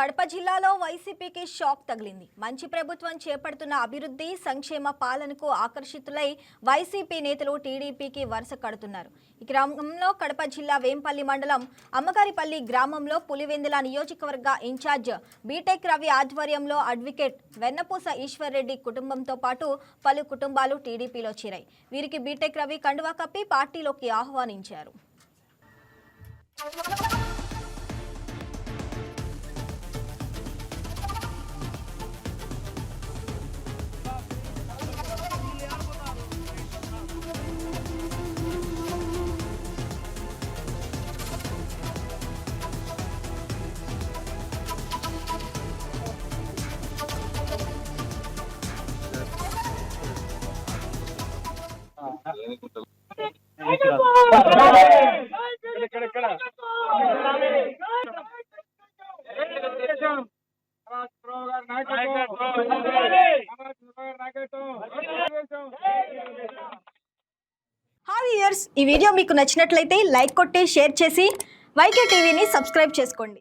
కడప జిల్లాలో వైసీపీకి షాక్ తగిలింది. మంచి ప్రభుత్వం చేపడుతున్న అభివృద్ధి సంక్షేమ పాలనకు ఆకర్షితులై వైసీపీ నేతలు టీడీపీకి వరుస కడుతున్నారు. ఈ క్రమంలో కడప జిల్లా వేంపల్లి మండలం అమ్మగారిపల్లి గ్రామంలో పులివెందుల నియోజకవర్గ ఇన్ఛార్జ్ బీటెక్ రవి ఆధ్వర్యంలో అడ్వకేట్ వెన్నపూస ఈశ్వర్ రెడ్డి కుటుంబంతో పాటు పలు కుటుంబాలు టీడీపీలో చేరాయి. వీరికి బీటెక్ రవి కండువా కప్పి పార్టీలోకి ఆహ్వానించారు. ఈ వీడియో మీకు నచ్చినట్లయితే లైక్ కొట్టి షేర్ చేసి వైకే టీవీని సబ్స్క్రైబ్ చేసుకోండి.